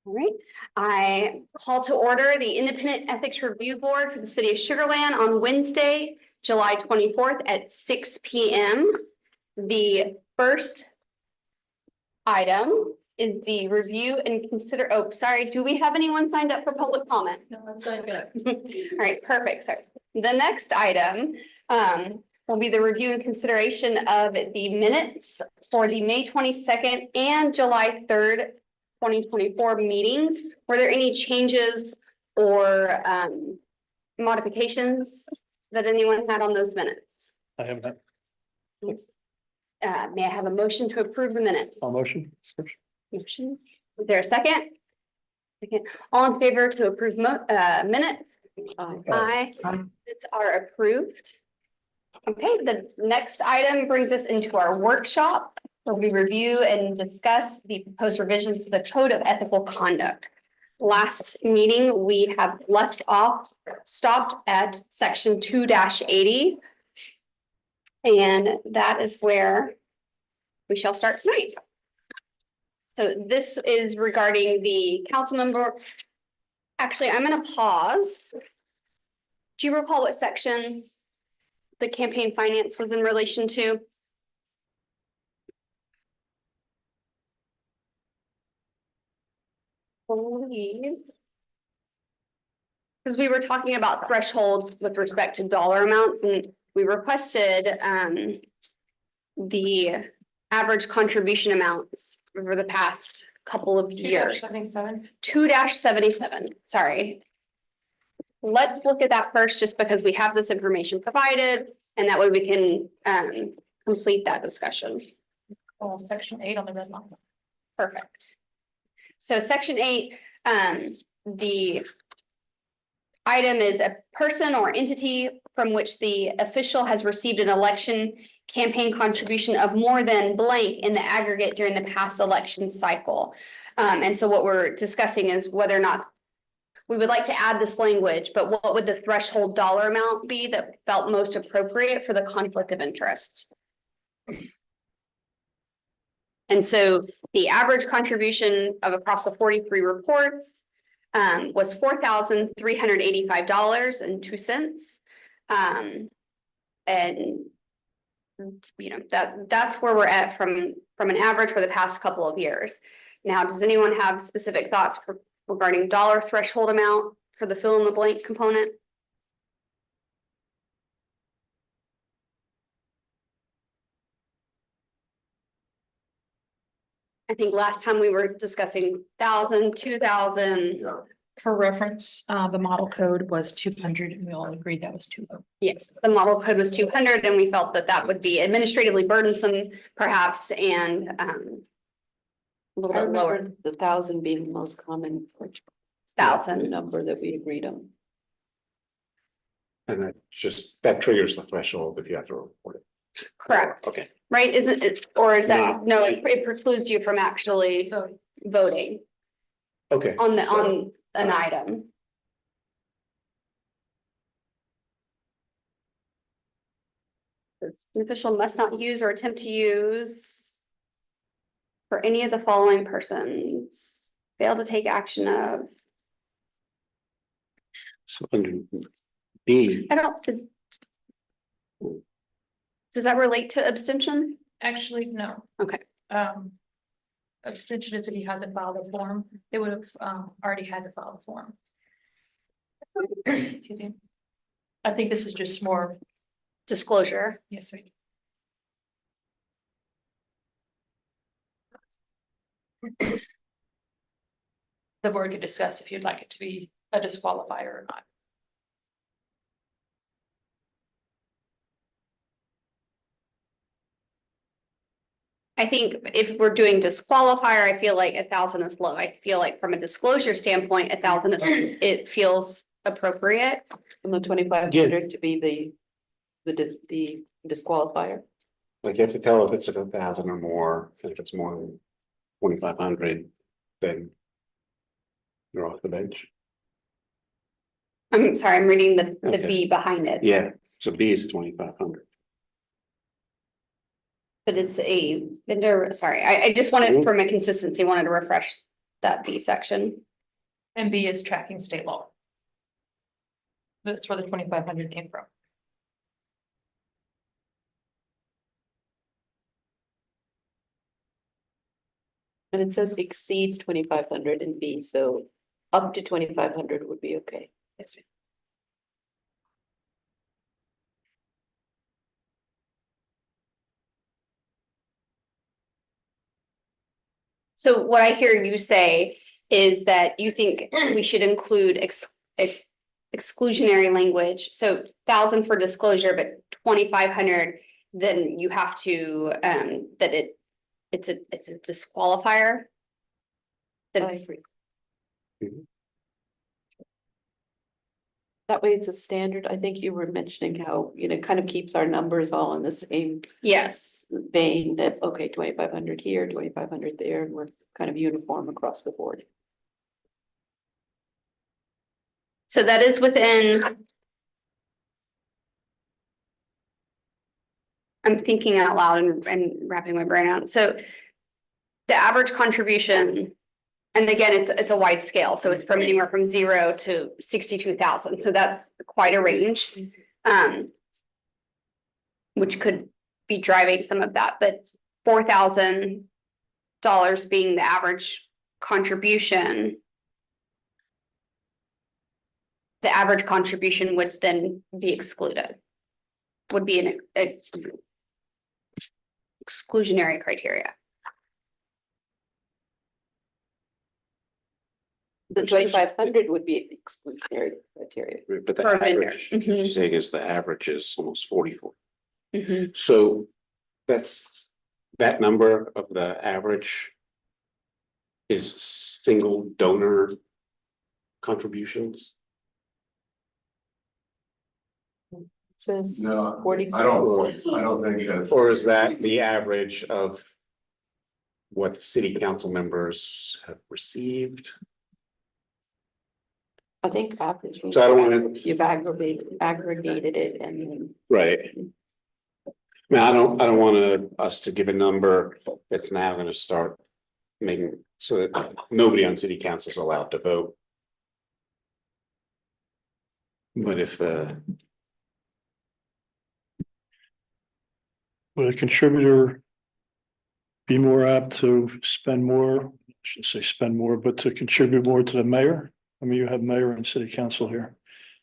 All right, I call to order the Independent Ethics Review Board for the City of Sugar Land on Wednesday, July 24th at 6 p.m. The first item is the review and consider, oh, sorry, do we have anyone signed up for public comment? No, that's not good. All right, perfect, sorry. The next item will be the review and consideration of the minutes for the May 22nd and July 3rd, 2024 meetings. Were there any changes or modifications that anyone had on those minutes? I have that. May I have a motion to approve the minutes? All motion. Motion. Is there a second? Second. All in favor to approve minutes? Aye. Minutes are approved. Okay, the next item brings us into our workshop where we review and discuss the proposed revisions to the Code of Ethical Conduct. Last meeting, we have stopped at section 2-80. And that is where we shall start tonight. So this is regarding the council member. Actually, I'm going to pause. Do you recall what section the campaign finance was in relation to? Because we were talking about thresholds with respect to dollar amounts, and we requested the average contribution amounts over the past couple of years. 2-77, sorry. Let's look at that first, just because we have this information provided, and that way we can complete that discussion. Well, section 8 on the red line. Perfect. So section 8, the item is a person or entity from which the official has received an election campaign contribution of more than blank in the aggregate during the past election cycle. And so what we're discussing is whether or not we would like to add this language, but what would the threshold dollar amount be that felt most appropriate for the conflict of interest? And so the average contribution of across the 43 reports was $4,385.02. And you know, that's where we're at from an average for the past couple of years. Now, does anyone have specific thoughts regarding dollar threshold amount for the fill in the blank component? I think last time we were discussing 1,000, 2,000. For reference, the model code was 200 and we all agreed that was too low. Yes, the model code was 200 and we felt that that would be administratively burdensome perhaps and a little bit lower. The 1,000 being the most common. 1,000. Number that we agreed on. And that triggers the threshold if you have to report it. Correct, Okay. right? Isn't it, or is that, no, it precludes you from actually So voting Okay. on an item. An official must not use or attempt to use for any of the following persons. Fail to take action of, So under B, I don't, does that relate to abstention? actually, no. Okay. Abstention is if you had to file the form, they would have already had to file the form. Excuse me. I think this is just more, Disclosure. yes, sir. The board could discuss if you'd like it to be a disqualifier or not. I think if we're doing disqualifier, I feel like 1,000 is low. I feel like from a disclosure standpoint, 1,000 is, it feels appropriate. From the 2,500 to be the disqualifier. like you have to tell if it's 1,000 or more, and if it's more than 2,500, then you're off the bench. I'm sorry, I'm reading the Okay. B behind it. Yeah, so B is 2,500. But it's a vendor, sorry, I just wanted from a consistency, wanted to refresh that B section. And B is tracking state law. That's where the 2,500 came from. And it says exceeds 2,500 in B, so up to 2,500 would be okay. Yes, ma'am. So what I hear you say is that you think we should include exclusionary language, so 1,000 for disclosure, but 2,500, then you have to, that it's a disqualifier. I That's, agree. Mhm. That way it's a standard. I think you were mentioning how, it kind of keeps our numbers all in the same yes, vein that, okay, 2,500 here, 2,500 there, and we're kind of uniform across the board. so that is within. I'm thinking out loud and wrapping my brain out, so. The average contribution, and again, it's a wide scale, so it's from anywhere from 0 to 62,000, so that's quite a range. Which could be driving some of that, but $4,000 being the average contribution. The average contribution would then be excluded. Would be an exclusionary criteria. The 2,500 would be exclusionary criteria. But the Per vendor. average, Mhm. she's saying is the average is almost 44. Mhm. So that's, that number of the average is single donor contributions? It says No, 40. I don't think that's. Or is that the average of what the city council members have received? I think average. So I don't wanna- You've aggregated it and then. Right. I mean, I don't want us to give a number that's now gonna start making, so that nobody on city council is allowed to vote. But if the, Would a contributor be more apt to spend more, I shouldn't say spend more, but to contribute more to the mayor? I mean, you have mayor and city council here.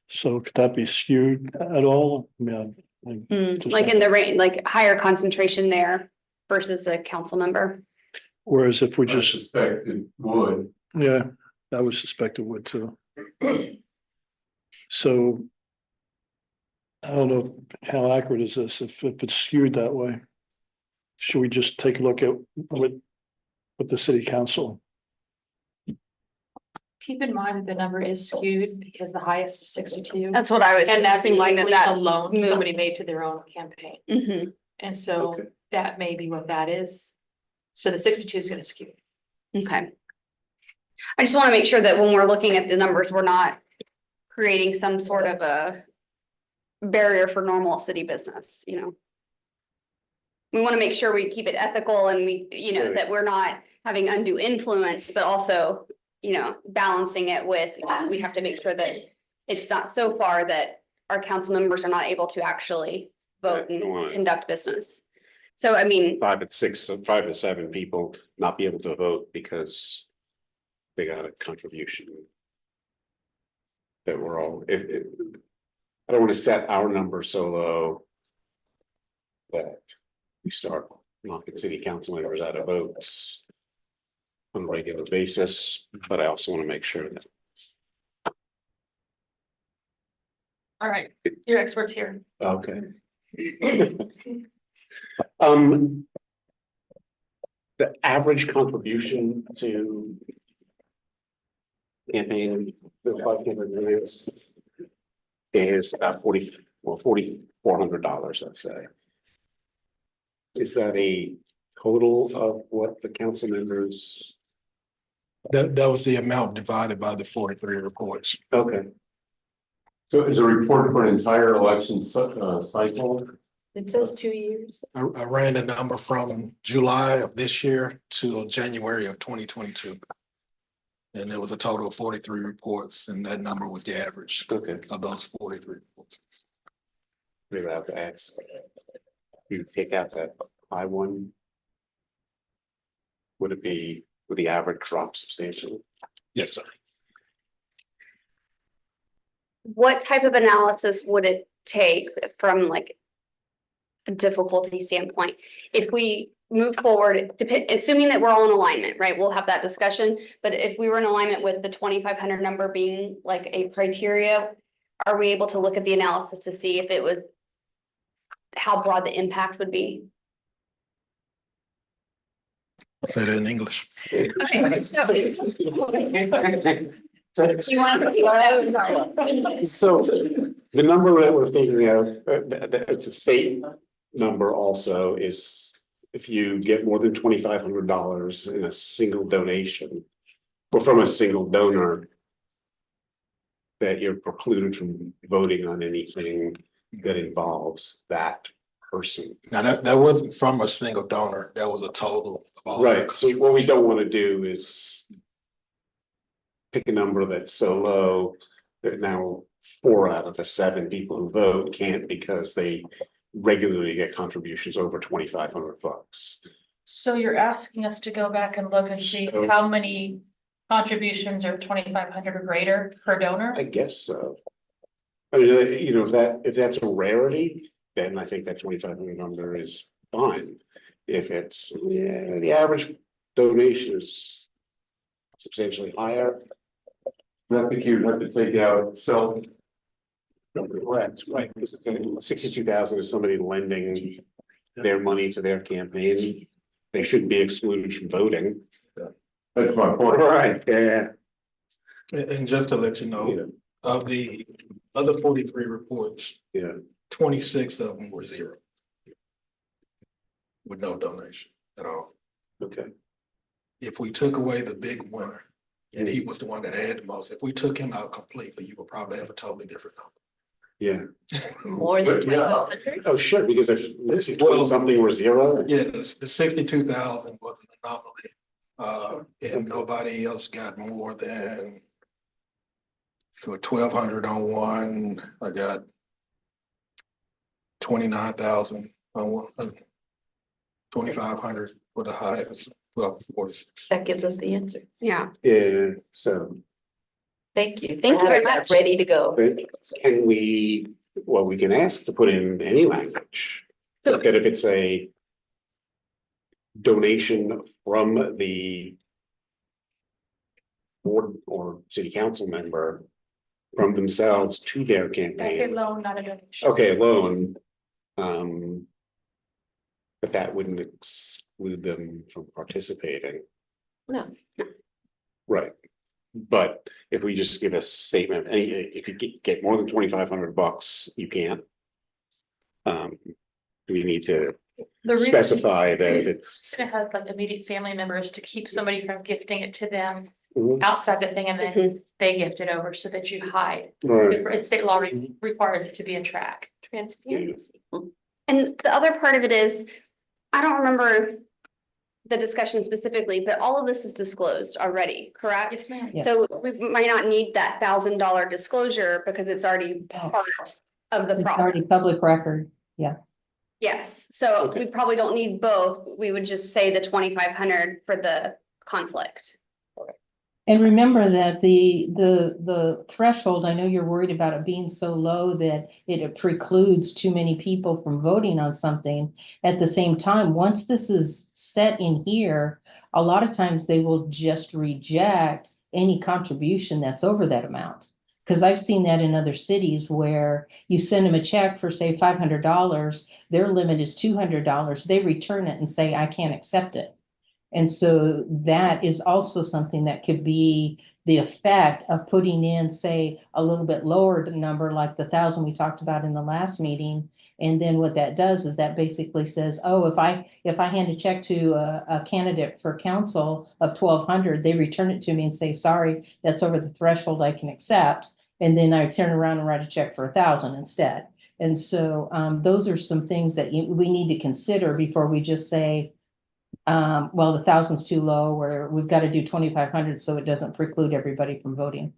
So could that be skewed at all? Yeah. Like in the range, like higher concentration there versus a council member. Whereas if we I just, suspect it would. yeah, I would suspect it would too. So. I don't know how accurate is this, if it's skewed that way. Should we just take a look at what the city council? Keep in mind that the number is skewed because the highest is 62. That's what I was. And that's in mind of likely a that. loan move. somebody made to their own campaign. Mhm. And so Okay. that may be what that is. So the 62 is gonna skew. Okay. I just want to make sure that when we're looking at the numbers, we're not creating some sort of a barrier for normal city business, you know? We want to make sure we keep it ethical and we, Right. that we're not having undue influence, but also, balancing it with, we have to make sure that it's not so far that our council members are not able to actually vote Right, don't wanna- and conduct business. So, I mean, 5 to 7 people not be able to vote because they got a contribution. That we're all, I don't want to set our number so low that we start knocking city council members out of votes on a regular basis, but I also want to make sure that All right, your experts here. okay. Um. The average contribution to. Campaign, the 500 millions. Is $4,400, let's say. Is that a total of what the council members? That was the amount divided by the 43 reports. Okay, So is a report for an entire election cycle? It says 2 years. I ran the number from July of this year to January of 2022. And there was a total of 43 reports, and that number was the average Okay, of those 43 reports. maybe I have to ask. You take out that high one. Would the average drop substantially? Yes, sir. What type of analysis would it take from like a difficulty standpoint? If we move forward, assuming that we're all in alignment, right? We'll have that discussion. But if we were in alignment with the 2,500 number being like a criteria, are we able to look at the analysis to see if it was how broad the impact would be? Say that in English. Okay, so you want to? So the number that we're figuring out, it's a state number also is if you get more than $2,500 in a single donation or from a single donor, that you're precluded from voting on anything that involves that person. Now, that wasn't from a single donor. That was a total of all. Right, so what we don't want to do is pick a number that's so low that now 4 out of the 7 people who vote can't because they regularly get contributions over $2,500. So you're asking us to go back and look and see So- how many contributions are 2,500 or greater per donor? I guess so. I mean, you know, if that's a rarity, then I think that 2,500 number is fine. If it's, yeah, the average donation is substantially higher. I think you'd have to take out self. Correct, right, 62,000 is somebody lending their money to their campaign. They shouldn't be excluded from voting. That's my point. Right, yeah. And just to let you know, Yeah. of the other 43 reports, Yeah, 26 of them were zero. With no donation at all. okay, If we took away the big winner, and he was the one that had the most, if we took him out completely, you would probably have a totally different yeah. More than Yeah. 2,500? Oh, sure, because if twenty something were zero, number. Yeah, the 62,000 was an anomaly. And nobody else got more than. So 1,200 on one, I got 29,000 on one, 2,500 for the highest, well, 46. That gives us the answer. Yeah, yeah, so. Thank you. Thank you very Having that much. Ready to go. Can we, well, we can ask to put in any language. So- That if it's a donation from the board or city council member from themselves to their That's a campaign. loan, not a donation. Okay, a loan. But that wouldn't exclude them from participating. No. Right, but if we just give a statement, if you get more than $2,500, you can't. We need to The reason specify that it's. it has like immediate family members to keep somebody from gifting it to them Mhm. outside the thing and then Mhm. they gift it over so that you hide. Right, State law requires it to be a track. Transparency. and the other part of it is, I don't remember the discussion specifically, but all of this is disclosed already, correct? Yes, ma'am. Yeah. So we might not need that $1,000 disclosure because it's already part of the It's process. already public record. Yes, so Okay. we probably don't need both. We would just say the 2,500 for the conflict. And remember that the threshold, I know you're worried about it being so low that it precludes too many people from voting on something. At the same time, once this is set in here, a lot of times they will just reject any contribution that's over that amount. Because I've seen that in other cities where you send them a check for, say, $500, their limit is $200, they return it and say, I can't accept it. And so that is also something that could be the effect of putting in, say, a little bit lower number, like the 1,000 we talked about in the last meeting. And then what that does is that basically says, oh, if I hand a check to a candidate for council of 1,200, they return it to me and say, sorry, that's over the threshold I can accept. And then I turn around and write a check for 1,000 instead. And so those are some things that we need to consider before we just say, well, the 1,000's too low, or we've got to do 2,500 so it doesn't preclude everybody from voting.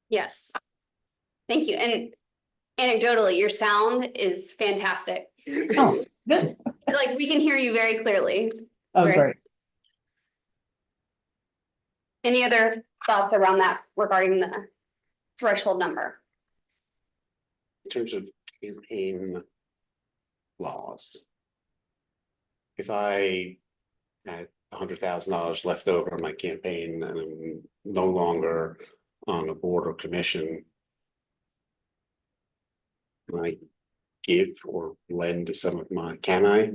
Yes. Thank you. And anecdotally, your sound is fantastic. Oh, good. Like, we can hear you very clearly. Oh, Great. great. Any other thoughts around that regarding the threshold number? In terms of campaign laws. If I had $100,000 left over in my campaign and I'm no longer on a board or commission, can I give or lend some of my, can I?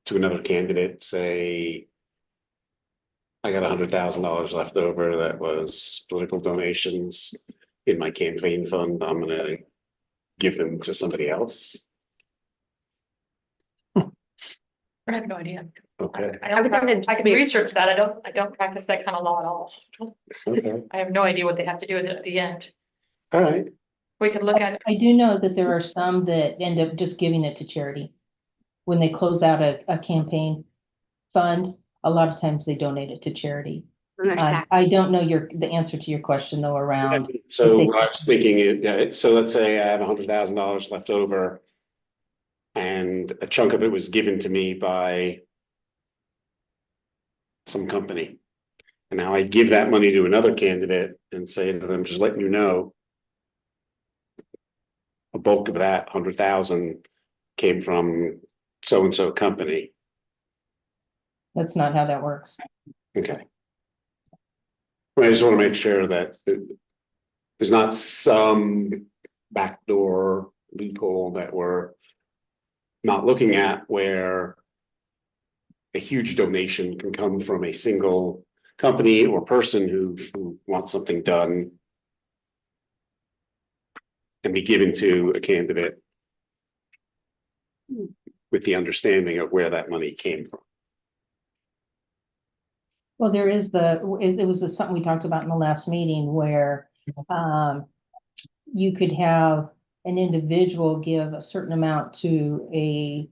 To another candidate, say, I got $100,000 left over that was political donations in my campaign fund, I'm gonna give them to somebody else. I have no idea. Okay, I would think that'd I can be- research that. I don't practice that kind of law at all. okay, I have no idea what they have to do with it at the end. all right. We can look at it. I do know that there are some that end up just giving it to charity. When they close out a campaign fund, a lot of times they donate it to charity. And there's tax. I don't know the answer to your question though around, So what I was thinking, yeah, so let's say I have $100,000 left over. And a chunk of it was given to me by some company. And now I give that money to another candidate and say to them, just letting you know. A bulk of that 100,000 came from so-and-so company. that's not how that works. Okay. Well, I just want to make sure that there's not some backdoor loophole that we're not looking at where a huge donation can come from a single company or person who wants something done and be given to a candidate with the understanding of where that money came from. Well, there is it was something we talked about in the last meeting where, you could have an individual give a certain amount to a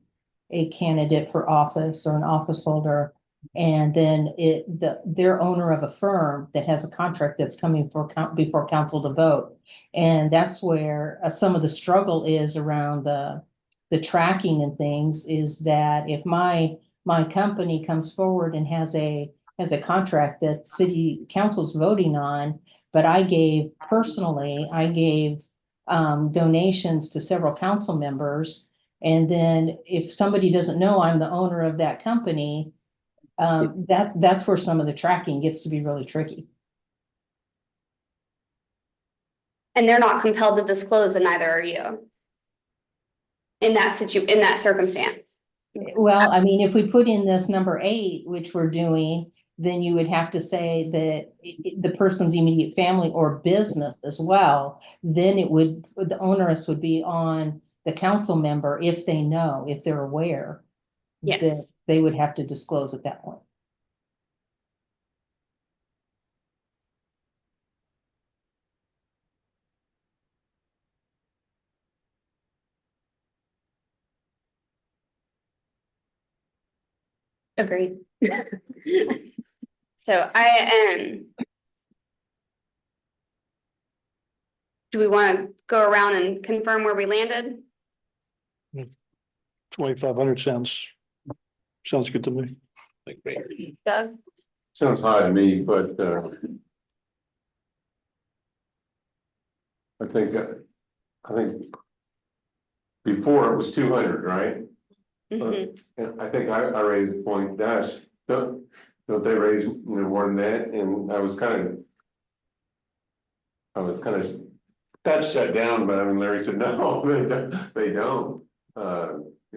candidate for office or an office holder. And then they're owner of a firm that has a contract that's coming before council to vote. And that's where some of the struggle is around the tracking and things, is that if my company comes forward and has a contract that city council's voting on, but I gave donations to several council members. And then if somebody doesn't know I'm the owner of that company, that's where some of the tracking gets to be really tricky. And they're not compelled to disclose, and neither are you. In that circumstance. Well, I mean, if we put in this number 8, which we're doing, then you would have to say that the person's immediate family or business as well. Then the onus would be on the council member if they know, if they're aware. That Yes. they would have to disclose at that point. Agreed. So I am. Do we want to go around and confirm where we landed? 2,500 sounds good to me. Like, great. Doug? Sounds high to me, but I think before it was 200, right? Mhm. And I think I raised a point, gosh, don't they raise, more than that? And I was kind of got shut down, but I mean, Larry said, no, they don't.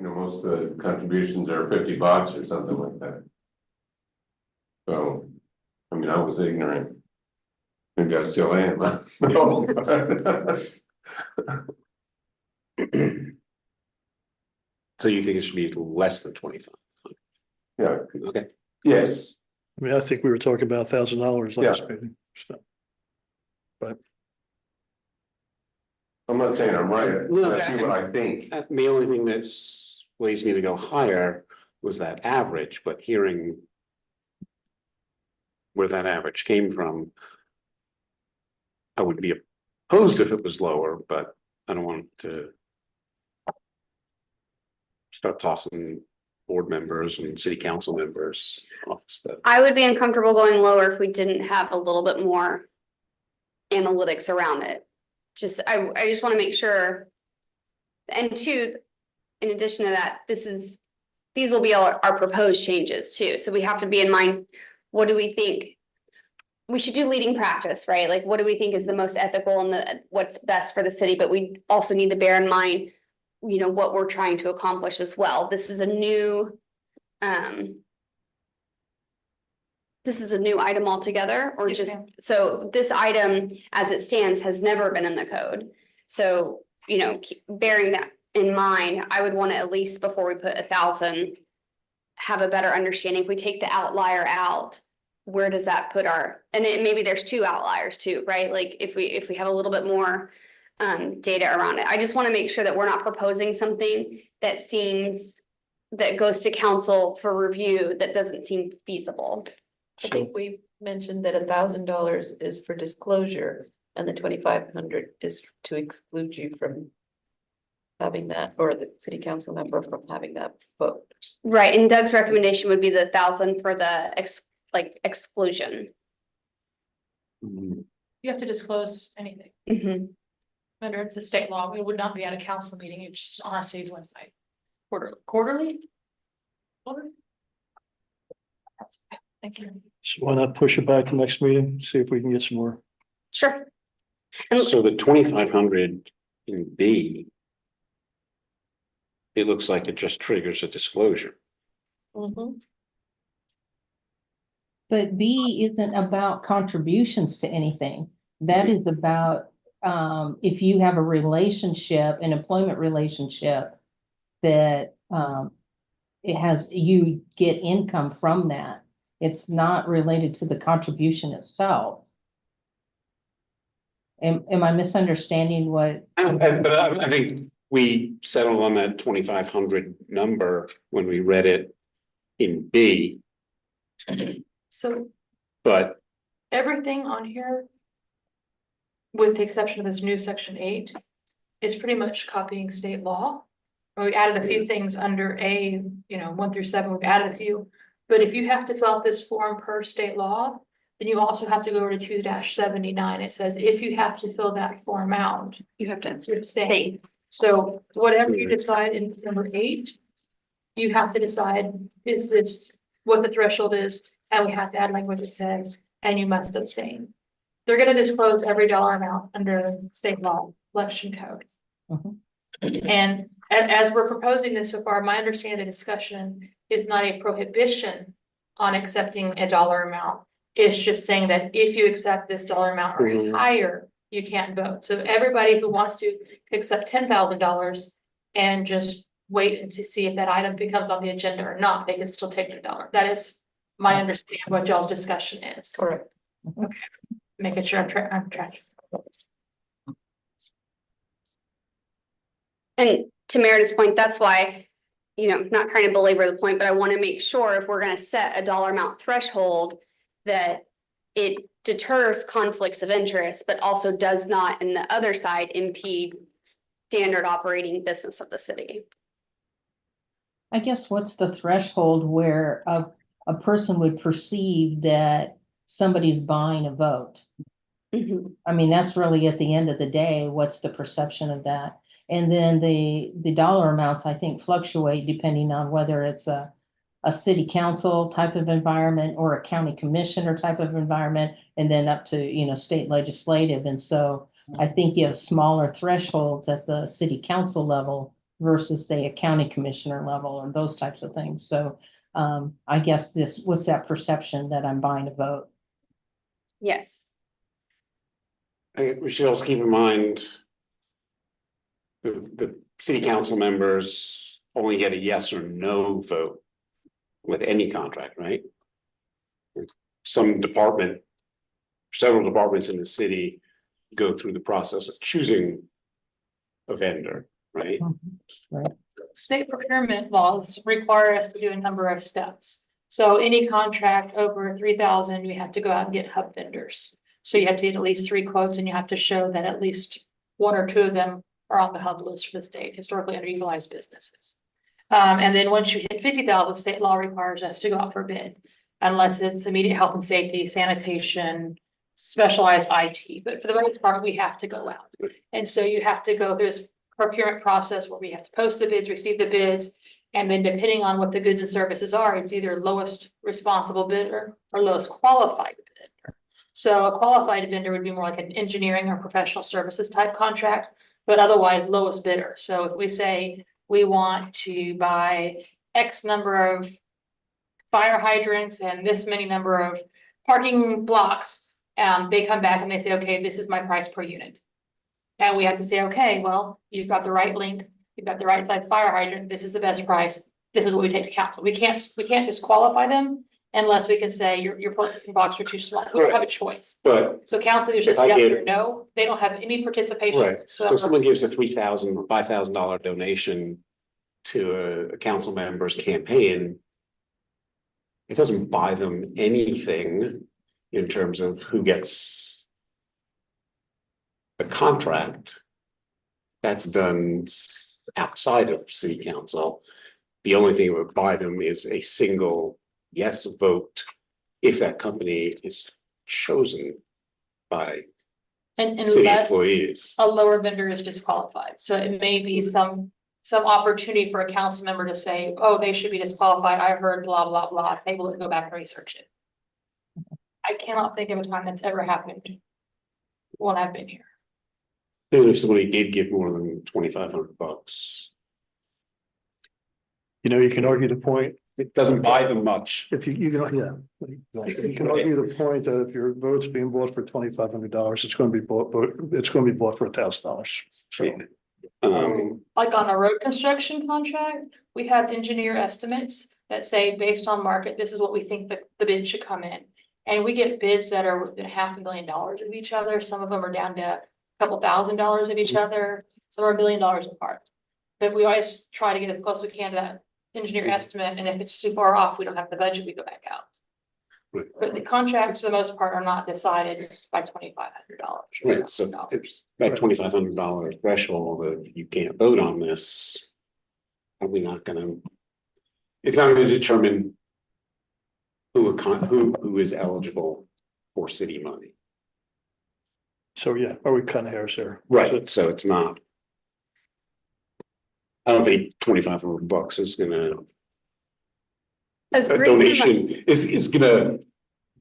Most of the contributions are $50 or something like that. So, I mean, I was ignorant. Maybe I still am. So you think it should be less than 25? Yeah, Okay, yes, I mean, I think we were talking about $1,000 last Yeah. meeting. So, I'm not saying I'm right, No, that's what I think. The only thing that's leads me to go higher was that average, but hearing where that average came from, I would be opposed if it was lower, but I don't want to start tossing board members and city council members off stuff. I would be uncomfortable going lower if we didn't have a little bit more analytics around it. I just want to make sure. And two, in addition to that, these will be our proposed changes too. So we have to be in mind, what do we think? We should do leading practice, right? Like, what do we think is the most ethical and what's best for the city? But we also need to bear in mind, what we're trying to accomplish as well. This is a new item altogether, or Yes, just, ma'am. so this item as it stands has never been in the code. So, bearing that in mind, I would want to, at least before we put 1,000, have a better understanding. If we take the outlier out, where does that put and maybe there's 2 outliers too, right? Like if we have a little bit more data around it. I just want to make sure that we're not proposing something that goes to council for review that doesn't seem feasible. I think we mentioned that $1,000 is for disclosure and the 2,500 is to exclude you from having that, or the city council member from having that vote. Right, and Doug's recommendation would be the 1,000 for the exclusion. Mhm. You have to disclose anything Mhm. under the state law. It would not be at a council meeting. It's just on our city's website. Quarterly? That's, thank you. So why not push it back to next meeting, see if we can get some more. Sure. And So the 2,500 in B, it looks like it just triggers a disclosure. But B isn't about contributions to anything. That is about, if you have a relationship, an employment relationship, that, you get income from that. It's not related to the contribution itself. Am I misunderstanding what? But I think we settled on that 2,500 number when we read it in B, So but everything on here, with the exception of this new section 8, is pretty much copying state law. We added a few things under A, 1 through 7, we've added a few. But if you have to fill out this form per state law, then you also have to go over to 2-79. It says if you have to fill that form out, you have to abstain. So whatever you decide in number 8, you have to decide, is this what the threshold is? And we have to add language that says, and you must abstain. They're gonna disclose every dollar amount under state law, election code. And as we're proposing this so far, my understanding of the discussion is not a prohibition on accepting a dollar amount. It's just saying that if you accept this dollar amount or higher, you can't vote. So everybody who wants to accept $10,000 and just wait and to see if that item becomes on the agenda or not, they can still take the dollar. That is my understanding of what y'all's discussion is. Correct. Okay, making sure I'm tracking. And to Meredith's point, that's why, not trying to belabor the point, but I want to make sure if we're going to set a dollar amount threshold, that it deters conflicts of interest, but also does not, in the other side, impede standard operating business of the city. I guess what's the threshold where a person would perceive that somebody's buying a vote? I mean, that's really at the end of the day, what's the perception of that? And then the dollar amounts, I think, fluctuate depending on whether it's a city council type of environment or a county commissioner type of environment, and then up to, state legislative. And so I think you have smaller thresholds at the city council level versus, say, a county commissioner level or those types of things. So I guess what's that perception that I'm buying a vote? Yes. we should also keep in mind the city council members only get a yes or no vote with any contract, right? Several departments in the city go through the process of choosing a vendor, right? State procurement laws require us to do a number of steps. So any contract over 3,000, we have to go out and get hub vendors. So you have to get at least 3 quotes and you have to show that at least 1 or 2 of them are on the hub list for the state, historically underutilized businesses. And then once you hit 50,000, state law requires us to go out for bid. Unless it's immediate health and safety, sanitation, specialized IT, but for the most part, we have to go out. And so you have to go through this procurement process where we have to post the bids, receive the bids. And then depending on what the goods and services are, it's either lowest responsible bidder or lowest qualified bidder. So a qualified vendor would be more like an engineering or professional services type contract, but otherwise lowest bidder. So if we say we want to buy X number of fire hydrants and this many number of parking blocks, they come back and they say, okay, this is my price per unit. And we have to say, okay, well, you've got the right length, you've got the right size fire hydrant, this is the best price, this is what we take to council. We can't disqualify them unless we can say your parking blocks are too small. We don't have a choice. But, So council either says If I yes gave- or no, they don't have any participation. right, so So if someone gives a $3,000, $5,000 donation to a council member's campaign, it doesn't buy them anything in terms of who gets the contract. That's done outside of city council. The only thing that would buy them is a single yes vote if that company is chosen by and city unless employees. a lower vendor is disqualified. So it may be some opportunity for a council member to say, oh, they should be disqualified. I heard blah, blah, blah, table it and go back and research it. I cannot think of a time that's ever happened when I've been here. And if somebody did give more than $2,500, You know, you can argue the point, it doesn't buy them much. if you can, you can argue the point that if your vote's being bought for $2,500, it's going to be bought for $1,000. So, Like on a road construction contract, we have engineer estimates that say, based on market, this is what we think the bid should come in. And we get bids that are within $500,000 of each other. Some of them are down to a couple $1,000s of each other. Some are $1 million apart. But we always try to get as close as we can to that engineer estimate. And if it's too far off, we don't have the budget, we go back out. But the contracts, for the most part, are not decided by $2,500. Right, so that $2,500 threshold, if you can't vote on this, are we not gonna? It's not gonna determine who is eligible for city money. So, yeah, are we cutting hairs there? Right, so it's not. I don't think $2,500 is gonna, a Agree. donation is gonna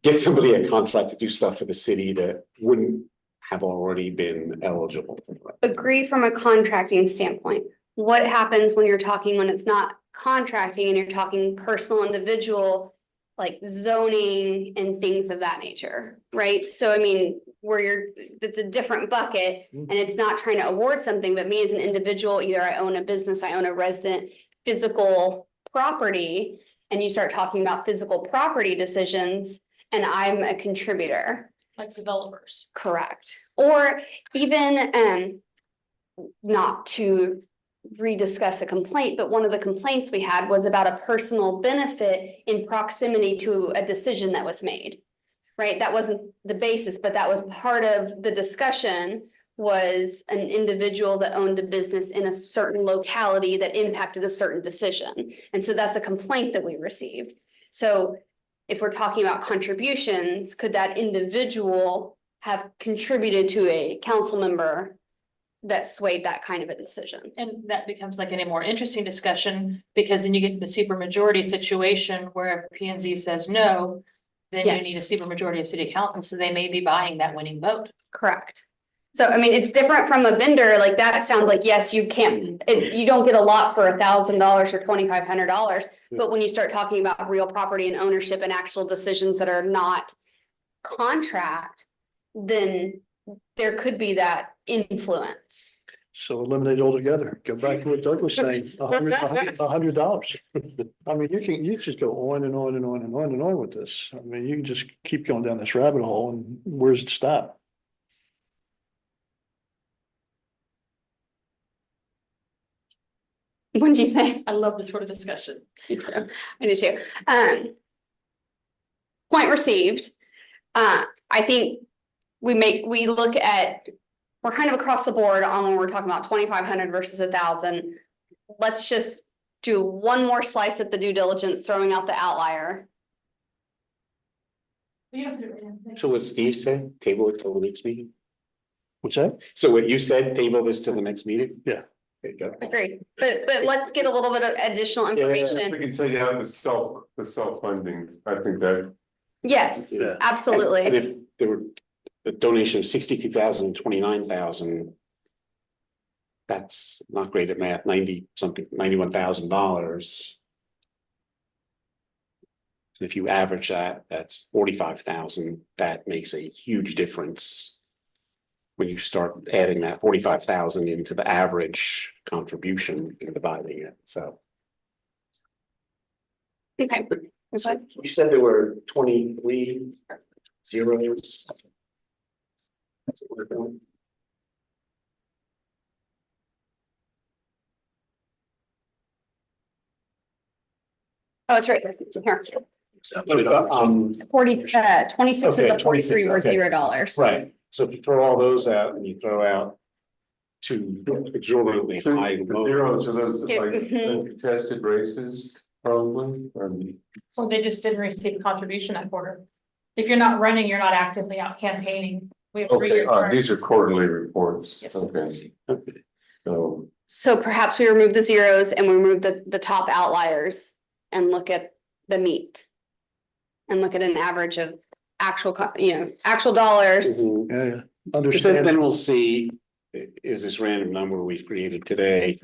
get somebody a contract to do stuff for the city that wouldn't have already been eligible. Agree from a contracting standpoint. What happens when it's not contracting and you're talking personal individual, like zoning and things of that nature, right? So I mean, it's a different bucket and it's not trying to award something, but me as an individual, either I own a business, I own a resident physical property, and you start talking about physical property decisions and I'm a contributor. Like developers. Correct. Or even, not to rediscuss a complaint, but one of the complaints we had was about a personal benefit in proximity to a decision that was made. Right? That wasn't the basis, but that was part of the discussion, was an individual that owned a business in a certain locality that impacted a certain decision. And so that's a complaint that we received. So if we're talking about contributions, could that individual have contributed to a council member that swayed that kind of a decision? And that becomes like a more interesting discussion, because then you get the supermajority situation where if P and Z says no, then you need a Yes. supermajority of city council, so they may be buying that winning vote. Correct. So I mean, it's different from a vendor, like that sounds like, yes, you can't, you don't get a lot for $1,000 or $2,500. But when you start talking about real property and ownership and actual decisions that are not contract, then there could be that influence. So eliminate it altogether. Go back to what Doug was saying, $100. I mean, you just go on and on and on and on and on with this. I mean, you can just keep going down this rabbit hole, and where's it stop? What did you say? I love this sort of discussion. Me too. I do too. Point received. I think we look at, we're kind of across the board on when we're talking about 2,500 versus 1,000. Let's just do one more slice at the due diligence, throwing out the outlier. You don't have to do anything. So what Steve said, table it till the next meeting. What's that? So what you said, table this till the next meeting? Yeah. There you go. Agree, but let's get a little bit of additional Yeah, we information. can take out the self-funding, I think that, Yes, Yeah. And absolutely. if there were a donation of 62,000 and 29,000. That's not great at math, 90 something, $91,000. If you average that, that's 45,000, that makes a huge difference. When you start adding that 45,000 into the average contribution and dividing it, so. Okay. That's fine. You said there were 23 zeros. That's what we're doing. Oh, it's right here. Here. Um, 26 of Okay, the 43 26, were okay. $0. right, so if you throw all those out and you throw out two exorbitantly so high the zeros are lows. those Yeah, like mhm. contested races, probably, Or they just didn't receive contribution that quarter. If you're not running, you're not actively out campaigning. We have okay, three-year these are quarterly reports, Yes. okay, so. So perhaps we remove the zeros and we remove the top outliers and look at the meat. And look at an average of actual, actual dollars. Mhm. Yeah, yeah. Because then Understand. we'll see, is this random number we've created today?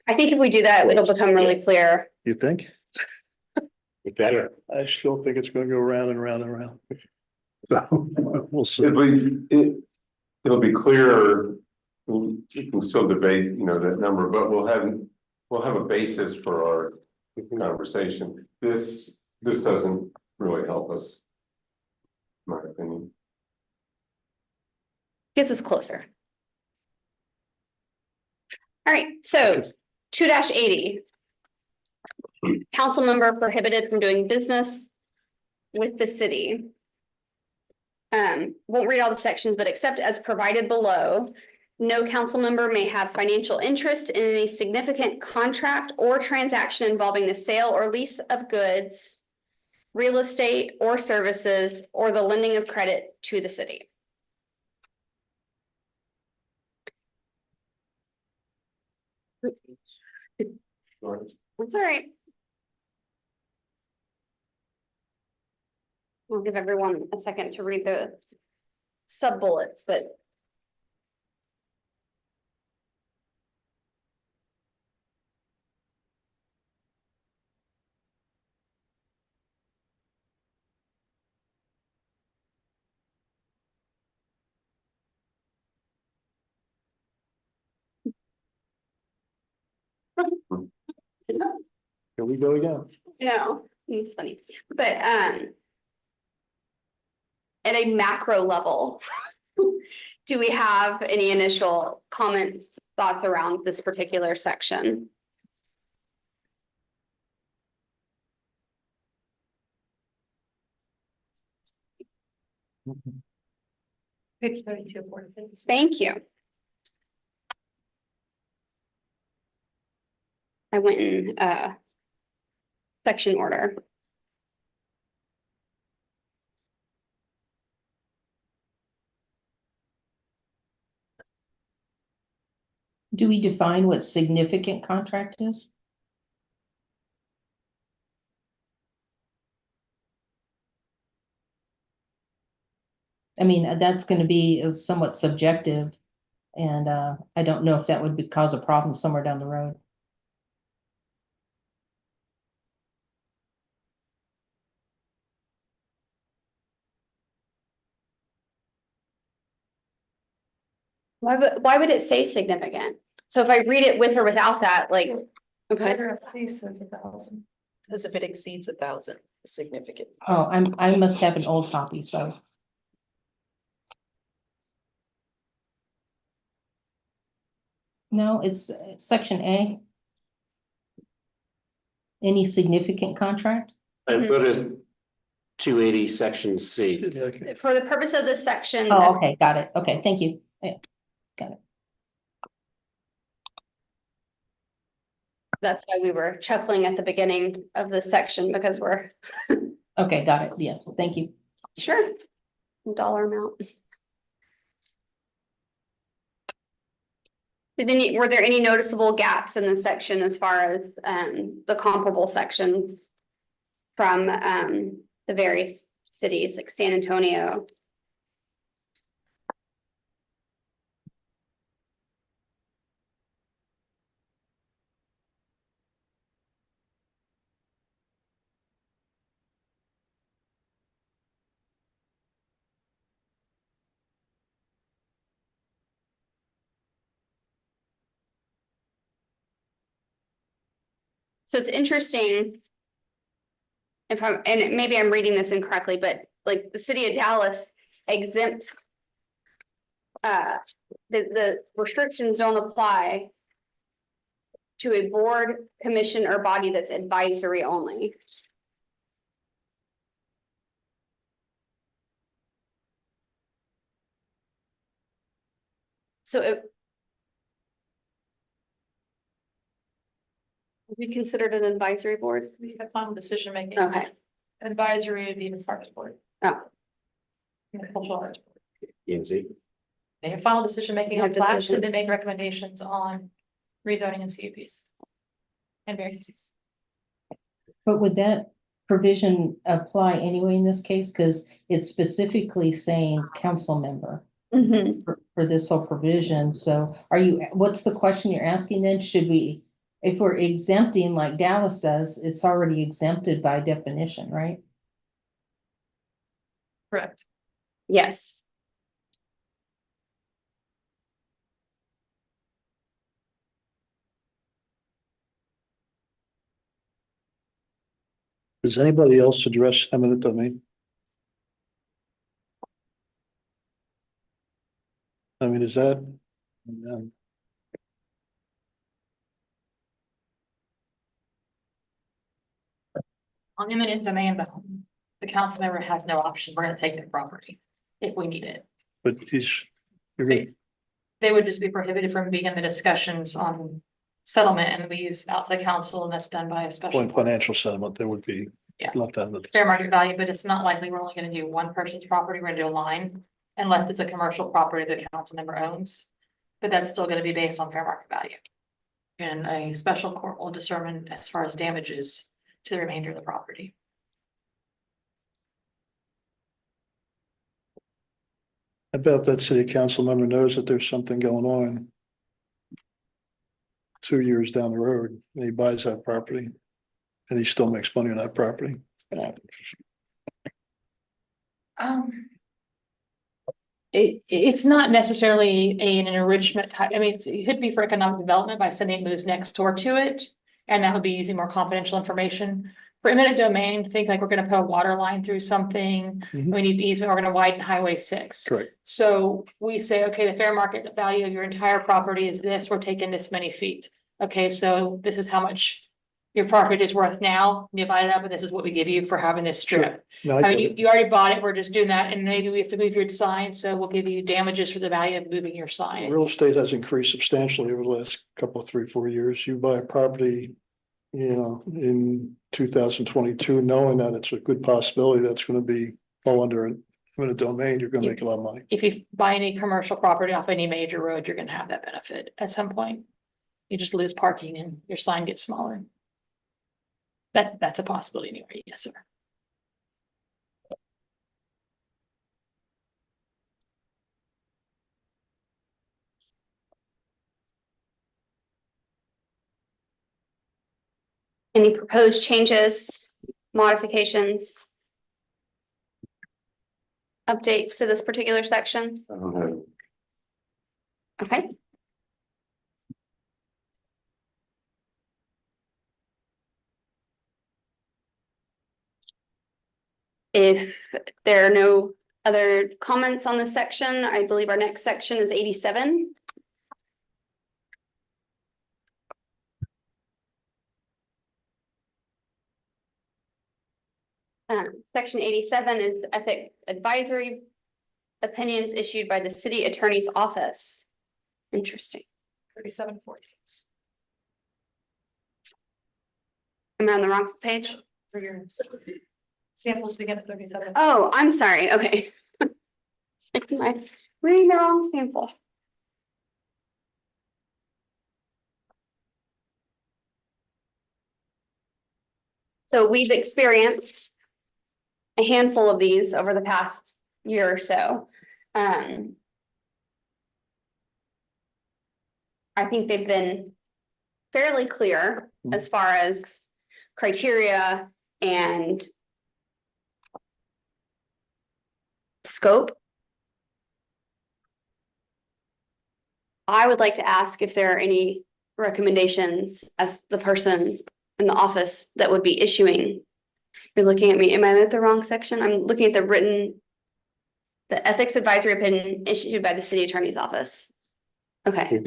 I think if we do that, it'll become really clear. You think? Better. I still think it's gonna go round and round and round. So, we'll see. It'll be clearer, we can still debate, that number, but we'll have a basis for our conversation. This doesn't really help us. In my opinion. Gets us closer. All right, so 2-80. Council member prohibited from doing business with the city. Won't read all the sections, but except as provided below, no council member may have financial interest in any significant contract or transaction involving the sale or lease of goods, real estate or services, or the lending of credit to the city. That's all right. We'll give everyone a second to read the sub bullets, but. Here we go again. Yeah, it's funny, but at a macro level, do we have any initial comments, thoughts around this particular section? Page 32 of 46. Thank you. I went in section order. Do we define what significant contract is? I mean, that's gonna be somewhat subjective. And I don't know if that would cause a problem somewhere down the road. Why would it say significant? So if I read it with or without that, like, okay, Paragraph C says 1,000. As if it exceeds 1,000, significant. Oh, I must have an old copy, so. No, it's section A. Any significant contract? I put it 280, section C. For the purpose of this section. Oh, okay, got it. Okay, thank you. Yeah, That's why we were chuckling at the beginning of this section because we're okay, got it. Yeah, thank you. sure. Dollar amount. But then, were there any noticeable gaps in this section as far as the comparable sections from the various cities like San Antonio? So it's interesting. If I'm, and maybe I'm reading this incorrectly, but like the city of Dallas exempts. The restrictions don't apply. To a board, commission, or body that's advisory only. So it. We considered an advisory board? We have final decision making. Okay. Advisory would be the Parks Board. Oh. And the Cultural Arts Board. ENC. They have final decision making on Have plats division. and they make recommendations on rezoning and CUPs. And variances. But would that provision apply anyway in this case? Because it's specifically saying council member Mm-hmm. for this whole provision. So what's the question you're asking then? Should we, if we're exempting like Dallas does, it's already exempted by definition, right? Correct. Yes. Does anybody else address eminent domain? I mean, is that? On eminent domain, the council member has no option. We're gonna take their property if we need it. But you're good. They would just be prohibited from being in the discussions on settlement and we use outside counsel and that's done by a special. Point financial settlement, there would be. Yeah. Left out of it. Fair market value, but it's not likely we're only gonna do one person's property. We're gonna do a line unless it's a commercial property the council member owns. But that's still gonna be based on fair market value. And a special court will determine as far as damages to the remainder of the property. I bet that city council member knows that there's something going on 2 years down the road, and he buys that property, and he still makes money on that property. It's not necessarily an enrichment type, I mean, it could be for economic development by sending moves next door to it. And that would be using more confidential information. For eminent domain, think like we're gonna put a water line through something, Mhm. we need easement, we're gonna widen Highway 6. Correct. So we say, okay, the fair market value of your entire property is this, we're taking this many feet. Okay, so this is how much your property is worth now, divide it up, and this is what we give you for having this strip. No, I mean, you already bought it, we're just doing that, and maybe we have to move your sign, so we'll give you damages for the value of moving your sign. Real estate has increased substantially over the last couple, 3-4 years. You buy a property, in 2022, knowing that it's a good possibility that's gonna be fall under a domain, you're gonna make a lot of money. If you buy any commercial property off any major road, you're gonna have that benefit at some point. You just lose parking and your sign gets smaller. That's a possibility anyway, yes, sir. Any proposed changes, modifications? Updates to this particular section? I don't have. Okay. If there are no other comments on this section, I believe our next section is 87. Section 87 is ethic advisory opinions issued by the city attorney's office. Interesting. 3746 Am I on the wrong page? for your samples begin at 37. Oh, I'm sorry. Okay. Am I reading the wrong sample? So we've experienced a handful of these over the past year or so. I think they've been fairly clear as far as criteria and scope. I would like to ask if there are any recommendations as the person in the office that would be issuing. You're looking at me, am I at the wrong section? I'm looking at the ethics advisory opinion issued by the city attorney's office. Okay,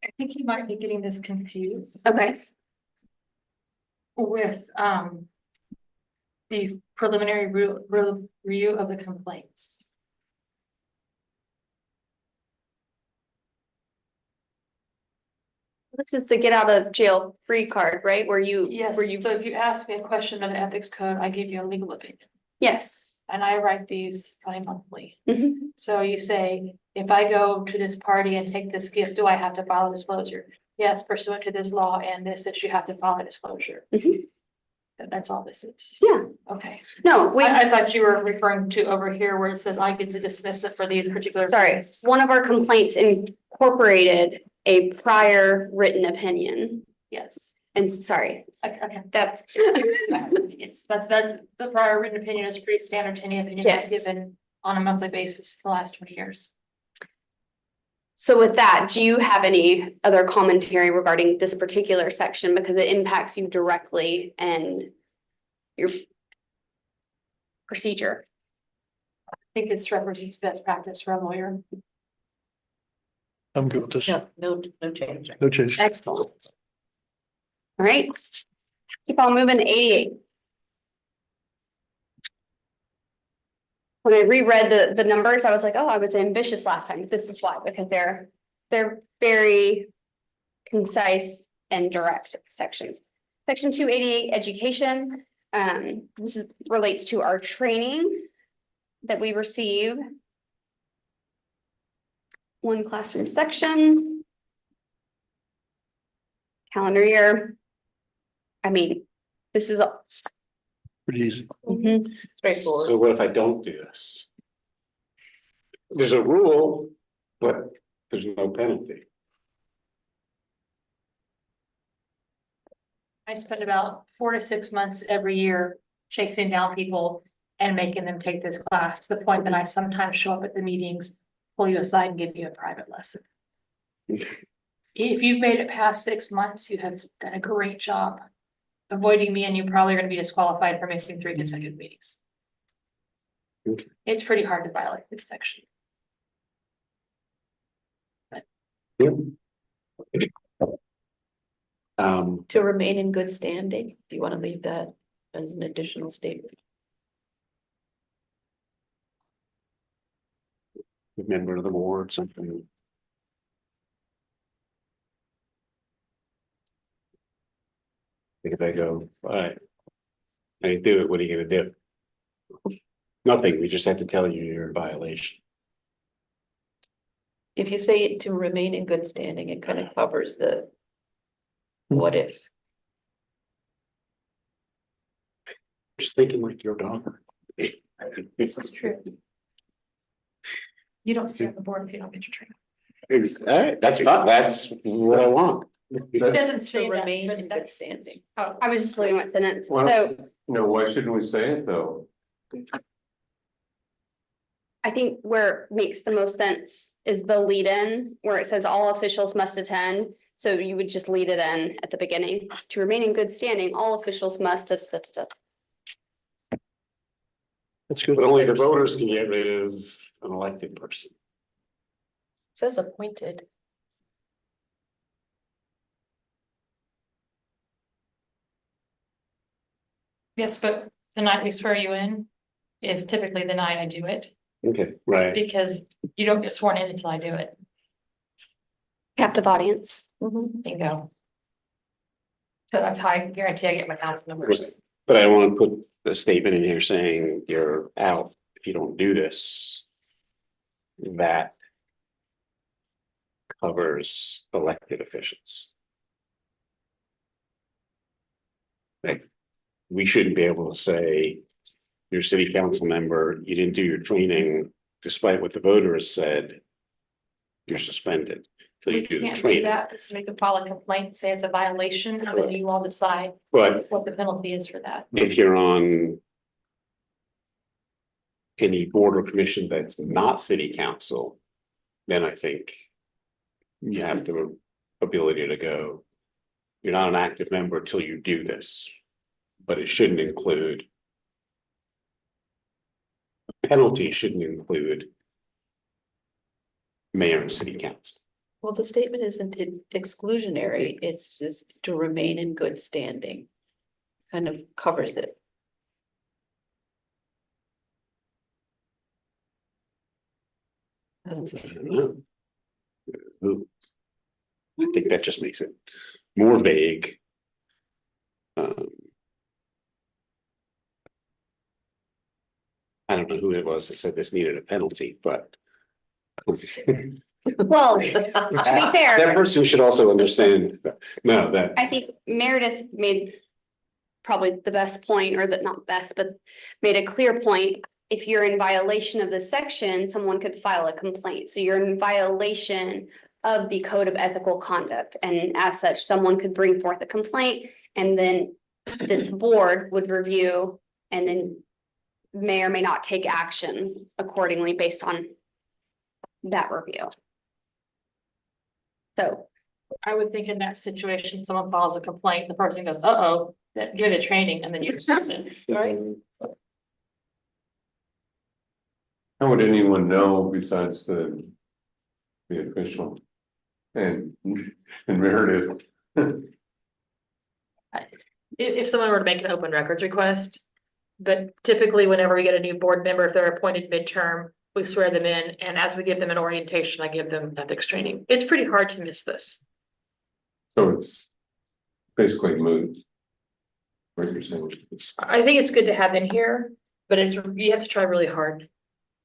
I think you might be getting this confused okay, with the preliminary review of the complaints. this is the get out of jail free card, right? Where you, Yes, where you, so if you ask me a question of the ethics code, I give you a legal opinion. yes. And I write these probably monthly. Mhm. So you say, if I go to this party and take this gift, do I have to file a disclosure? Yes, pursuant to this law and this, that you have to file a disclosure. Mhm. That's all this is. Yeah, Okay. no, we, I thought you were referring to over here where it says I get to dismiss it for these particular. sorry, reasons. one of our complaints incorporated a prior written opinion. Yes. And sorry, Okay. that's, It's, the prior written opinion is pretty standard to any opinion that's Yes. given on a monthly basis the last 20 years. so with that, do you have any other commentary regarding this particular section? Because it impacts you directly and your procedure. I think this represents best practice for a lawyer. I'm good with this. No change. No change. Excellent. All right, keep on moving, 88. When I reread the numbers, I was like, oh, I was ambitious last time, but this is why, because they're very concise and direct sections. Section 288, education. This relates to our training that we receive. One classroom section. Calendar year. I mean, this is. Pretty easy. Mhm. Straightforward. So what if I don't do this? There's a rule, but there's no penalty. I spend about 4 to 6 months every year chasing down people and making them take this class to the point that I sometimes show up at the meetings, pull you aside and give you a private lesson. If you've made it past 6 months, you have done a great job avoiding me, and you probably are going to be disqualified for missing 3 consecutive meetings. Okay. It's pretty hard to violate this section. To remain in good standing, do you want to leave that as an additional statement? Member of the board, something. If they go, all right. I didn't do it, what are you gonna do? Nothing, we just have to tell you you're in violation. If you say it to remain in good standing, it kind of covers the what if. Just thinking like your daughter. This is true. You don't stay on the board if you don't get your training. All right, that's fine, that's what I want. It doesn't To say that, remain but in good that's. standing. Oh, I was just looking at sentence, Well- so No, why shouldn't we say it though? I think where it makes the most sense is the lead in, where it says all officials must attend. So you would just lead it in at the beginning, to remain in good standing, all officials must. Da, da, da, da. That's good. But only the voters can get rid of an elected person. It says appointed. Yes, but the night we swear you in is typically the night I do it, Okay, right. because you don't get sworn in until I do it. Captive audience. Bingo. So that's how I guarantee I get my council members. But I want to put a statement in here saying you're out if you don't do this. That covers elected officials. Like, we shouldn't be able to say, you're a city council member, you didn't do your training, despite what the voter has said, you're suspended till you We do the can't do training. that, so we can file a complaint, say it's a violation, and then you all decide But what the penalty is for that. if you're on any board or commission that's not city council, then I think you have the ability to go, you're not an active member until you do this, but it shouldn't include, penalty shouldn't include mayor and city council. Well, the statement isn't exclusionary, it's just to remain in good standing. Kind of covers it. Doesn't say- I don't know. I think that just makes it more vague. I don't know who it was that said this needed a penalty, but. Well, to be That fair, person should also understand, no, that, I think Meredith made probably the best point, or that not best, but made a clear point. If you're in violation of this section, someone could file a complaint. So you're in violation of the code of ethical conduct. And as such, someone could bring forth a complaint, and then this board would review and then may or may not take action accordingly based on that review. So I would think in that situation, someone files a complaint, the person goes, uh-oh, that give it a training, and then you dismiss it, right? How would anyone know besides the official? And Meredith, If someone were to make an open records request. But typically, whenever we get a new board member, if they're appointed midterm, we swear them in, and as we give them an orientation, I give them ethics training. It's pretty hard to miss this. so it's basically moot. What you're saying. I think it's good to have in here, but it's, you have to try really hard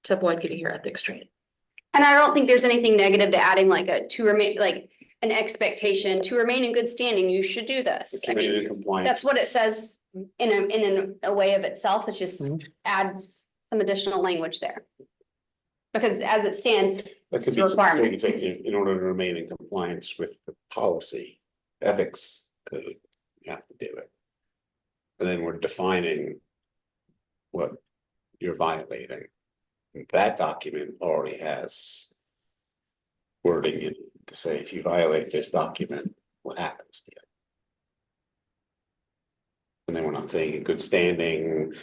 to avoid getting your ethics training. and I don't think there's anything negative to adding like a to remain, like an expectation to remain in good standing, you should do this. I mean, compliance. that's what it says in a way of itself. It just adds some additional language there. Because as it stands, That could it's be a something requirement. you could take in order to remain in compliance with the policy, ethics code, you have to do it. And then we're defining what you're violating. And that document already has wording in it to say, if you violate this document, what happens to you? And then we're not saying in good standing.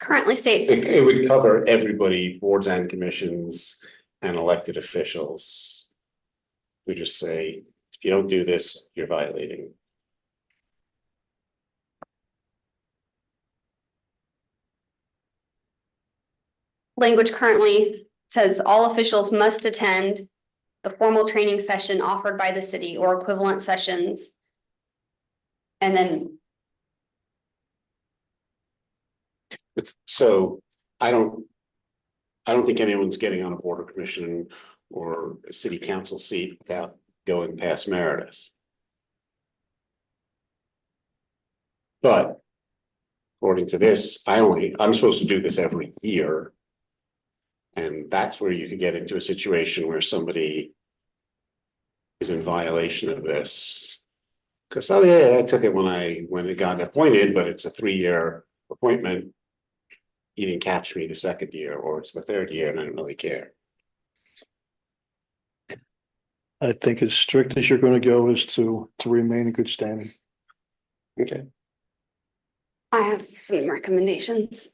currently states, It would cover everybody, boards and commissions and elected officials. We just say, if you don't do this, you're violating. language currently says all officials must attend the formal training session offered by the city or equivalent sessions. And then So I don't think anyone's getting on a board or commission or a city council seat without going past Meredith. But according to this, I'm supposed to do this every year. And that's where you could get into a situation where somebody is in violation of this. Because, oh yeah, I took it when it got appointed, but it's a 3-year appointment. You didn't catch me the second year, or it's the third year and I don't really care. I think as strict as you're gonna go is to remain in good standing. Okay. I have some recommendations.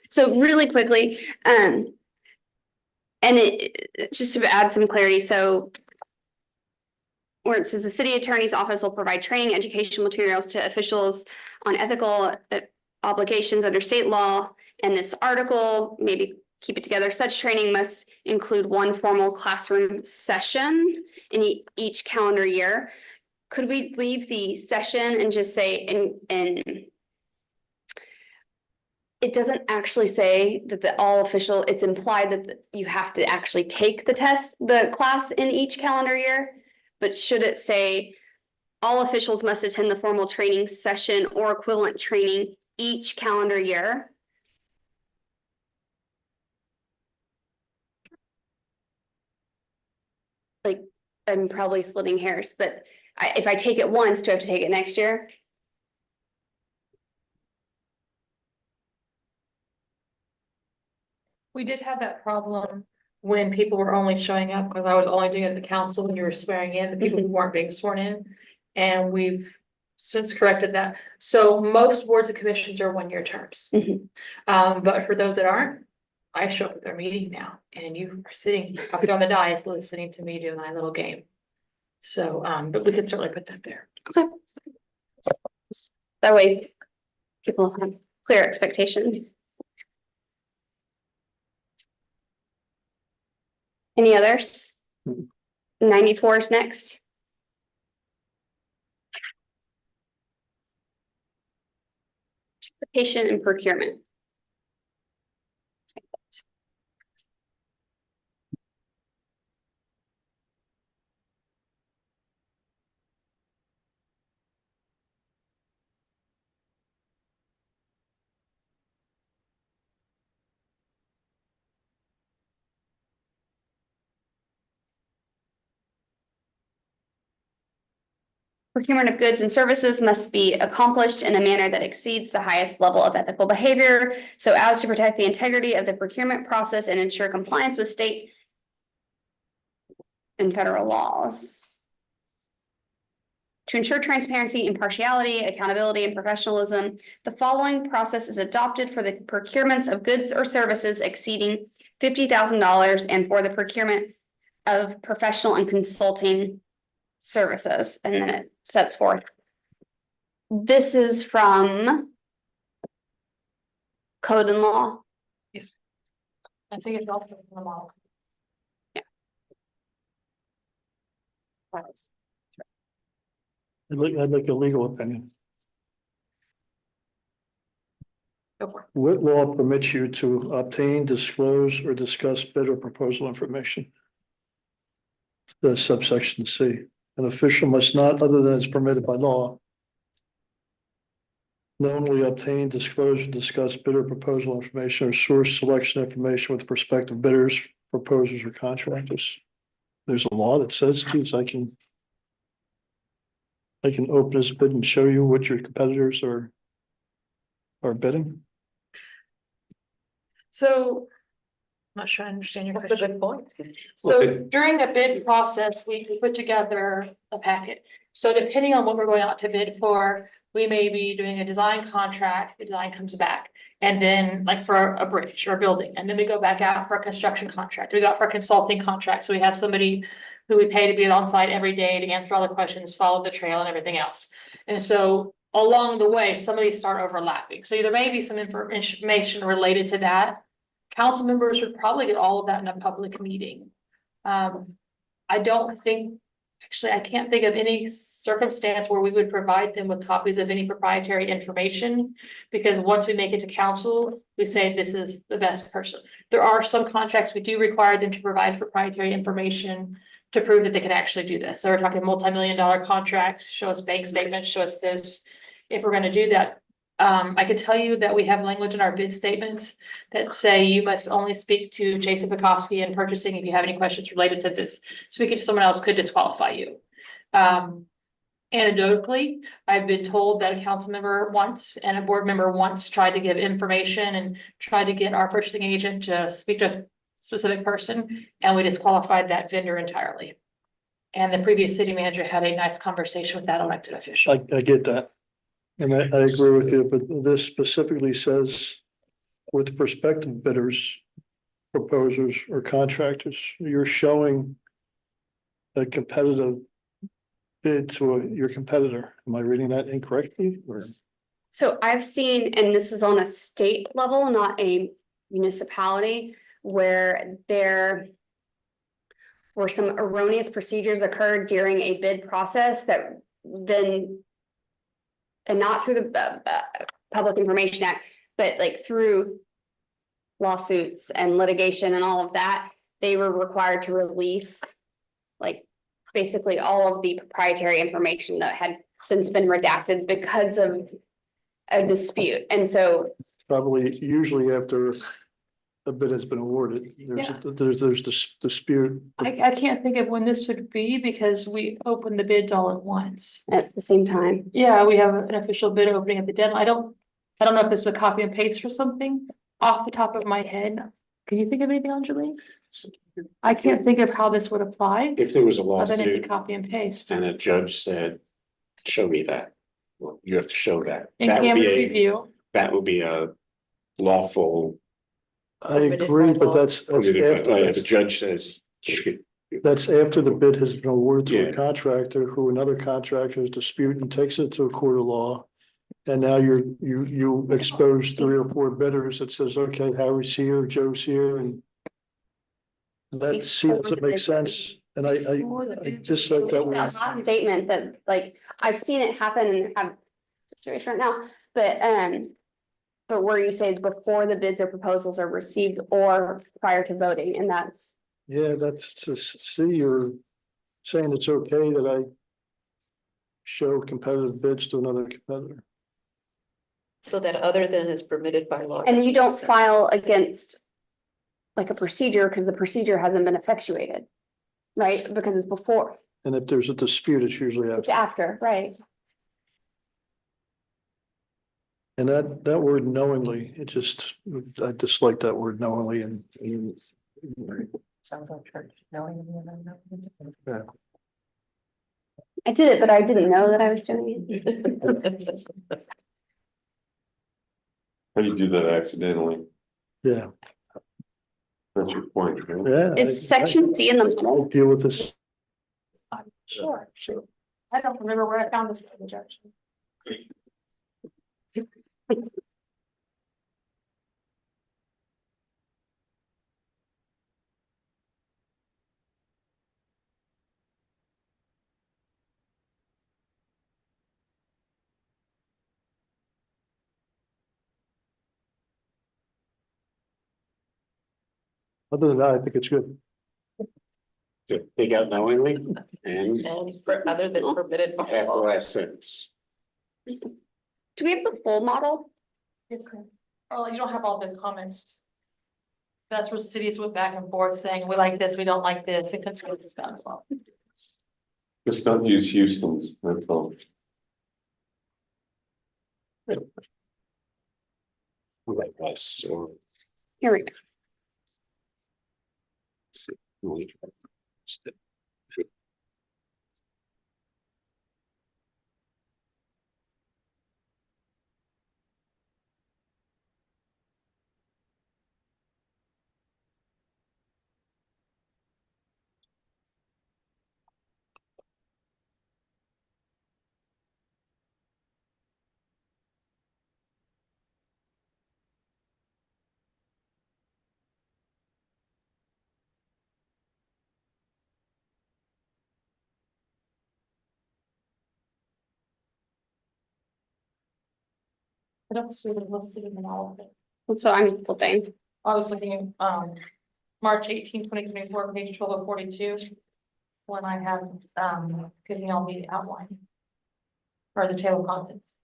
So really quickly, and just to add some clarity, so where it says the city attorney's office will provide training, education materials to officials on ethical obligations under state law. And this article, maybe keep it together, such training must include one formal classroom session in each calendar year. Could we leave the session and just say in it doesn't actually say that all official, it's implied that you have to actually take the class in each calendar year. But should it say all officials must attend the formal training session or equivalent training each calendar year? Like, I'm probably splitting hairs, but if I take it once, do I have to take it next year? We did have that problem when people were only showing up, because I was only doing it at the council when you were swearing in, the people who weren't being sworn in. And we've since corrected that. So most boards and commissions are 1-year terms. Mhm. But for those that aren't, I show up at their meeting now and you are sitting up on the dais listening to me do my little game. So, but we could certainly put that there. That way people have clear expectations. Any others? 94 is next. Participation and procurement. Procurement of goods and services must be accomplished in a manner that exceeds the highest level of ethical behavior, so as to protect the integrity of the procurement process and ensure compliance with state and federal laws. To ensure transparency, impartiality, accountability, and professionalism, the following process is adopted for the procurements of goods or services exceeding $50,000 and for the procurement of professional and consulting services, and then it sets forth. This is from code and law. I think it's also in the model. I'd like a legal opinion. Go for it. What law permits you to obtain, disclose, or discuss bid or proposal information? The subsection C. An official must not, other than is permitted by law, knowingly obtain, disclose, or discuss bid or proposal information or source selection information with prospective bidders, proposers, or contractors. There's a law that says, geez, I can open this bid and show you what your competitors are bidding. So, I'm not sure I understand your That's a question. good point. So Okay. during the bid process, we put together a packet. So depending on what we're going out to bid for, we may be doing a design contract, the design comes back. And then like for a bridge or a building, and then we go back out for a construction contract. We go out for a consulting contract. So we have somebody who we pay to be on site every day to answer all the questions, follow the trail and everything else. And so along the way, some of these start overlapping. So there may be some information related to that. Council members would probably get all of that in a public meeting. I don't think, actually, I can't think of any circumstance where we would provide them with copies of any proprietary information. Because once we make it to council, we say this is the best person. There are some contracts we do require them to provide proprietary information to prove that they can actually do this. So we're talking multi-million-dollar contracts, show us bank statements, show us this. If we're gonna do that, I could tell you that we have language in our bid statements that say you must only speak to Jason Pekoski in purchasing if you have any questions related to this. Speaking to someone else could disqualify you. Anecdotally, I've been told that a council member once and a board member once tried to give information and tried to get our purchasing agent to speak to a specific person, and we disqualified that vendor entirely. And the previous city manager had a nice conversation with that elected official. I get that. And I agree with you, but this specifically says with prospective bidders, proposers, or contractors, you're showing a competitive bid to your competitor. Am I reading that incorrectly? Or So I've seen, and this is on a state level, not a municipality, where there were some erroneous procedures occurred during a bid process that then, and not through the Public Information Act, but like through lawsuits and litigation and all of that, they were required to release like basically all of the proprietary information that had since been redacted because of a dispute. And so probably usually after a bid has been awarded, there's this dispute. I can't think of when this would be because we opened the bids all at once. at the same time, Yeah, we have an official bid opening at the deadline. I don't know if this is a copy and paste or something off the top of my head. Can you think of anything, Anjali? I can't think of how this would apply, If there was a other than it's a lawsuit copy and paste. and a judge said, show me that, well, you have to show that. In That would camera be a, review, that would be a lawful. I Permitted agree, by but law. that's after, The judge says, that's after the bid has been awarded to Yeah. a contractor who another contractor is disputing, takes it to a court of law. And now you expose 3 or 4 bidders that says, okay, Harry's here, Joe's here, and that seems to make sense. And I just like that that word. last statement that like, I've seen it happen and have situation right now, but where you say before the bids or proposals are received or prior to voting, and that's, Yeah, that's to see, you're saying it's okay that I show competitive bids to another competitor. So that other than is permitted by law. and doesn't you don't make sense. file against like a procedure because the procedure hasn't been effectuated, right? Because it's before, And if there's a dispute, it's usually it's after. after, right? And that word knowingly, I dislike that word knowingly and. Sounds like church, knowing. I did it, but I didn't know that I was doing it. How do you do that accidentally? Yeah, That's your point, right? yeah. Is section C in the I'll deal with this. sure. I don't remember where I found this judge. Other than that, I think it's good. to take out knowingly and And for other than permitted by half the law. last sentence. Do we have the full model? It's, oh, you don't have all the comments. That's where cities went back and forth saying, we like this, we don't like this, and consensus got involved. Just don't use Houston's, that's all. Like us or. Here we go. I don't see it listed in all of it. That's what I'm flipping. I was looking, March 18, 2024, page 1242. When I have, given y'all the outline. Or the table of contents.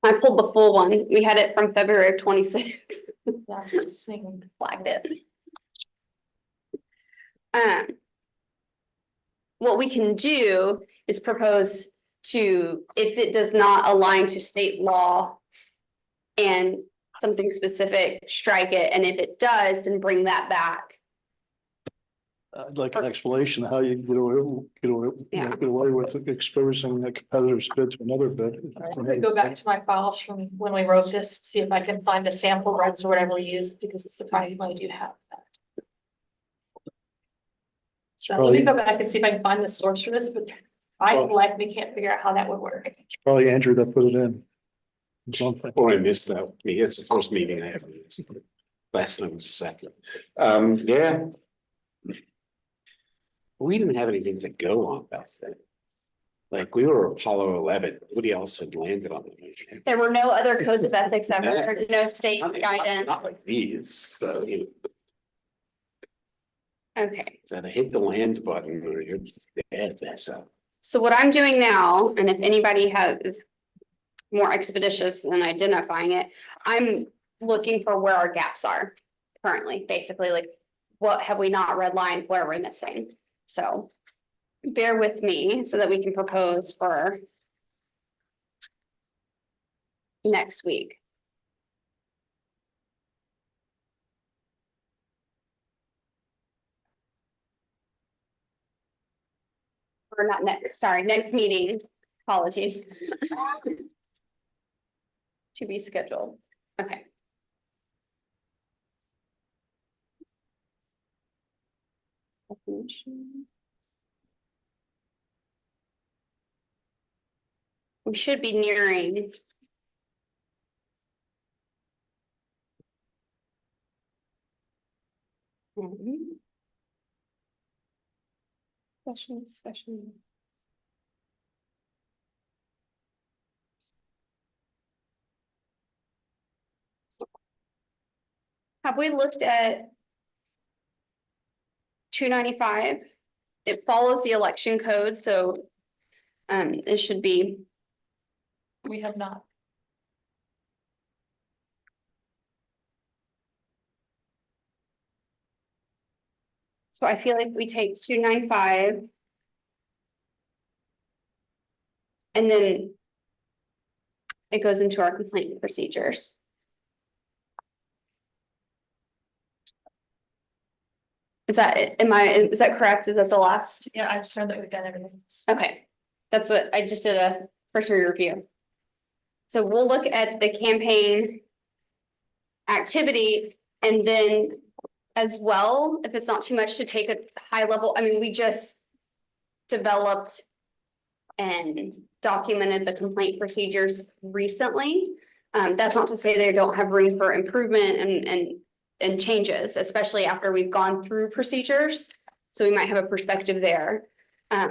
I pulled the full one. We had it from February of 26. Yeah, I'm just seeing. Flagged it. What we can do is propose to, if it does not align to state law and something specific, strike it, and if it does, then bring that back. I'd like an explanation of how you Yeah. get away with exposing a competitor's bid to another bid. I'm gonna go back to my files from when we wrote this, see if I can find the sample runs or whatever we used, because surprisingly I do have that. So let me go back and see if I can find the source for this, but I likely can't figure out how that would work. Probably Andrew that put it in. Something. Or I missed that. I mean, it's the first meeting I ever missed. Last time was the second. Yeah. We didn't have anything to go on back then. Like, we were Apollo 11. Nobody else had landed on it. There were no other codes of ethics ever, no state guidance. Not like these, so you Okay, either hit the land button or you're dead, so. so what I'm doing now, and if anybody is more expeditious than identifying it, I'm looking for where our gaps are currently, basically, like, what have we not redlined, what are we missing? So bear with me so that we can propose for next week. Or not next, sorry, next meeting, apologies. To be scheduled, okay. We should be nearing. Discussion. Have we looked at 295? It follows the election code, so it should be, We have not. so I feel like we take 295. And then it goes into our complaint procedures. Is that correct? Is that the last? Yeah, I'm sure that we've done everything. Okay, that's what I just did a cursory review. So we'll look at the campaign activity and then as well, if it's not too much to take a high level, I mean, we just developed and documented the complaint procedures recently. That's not to say they don't have room for improvement and changes, especially after we've gone through procedures. So we might have a perspective there. I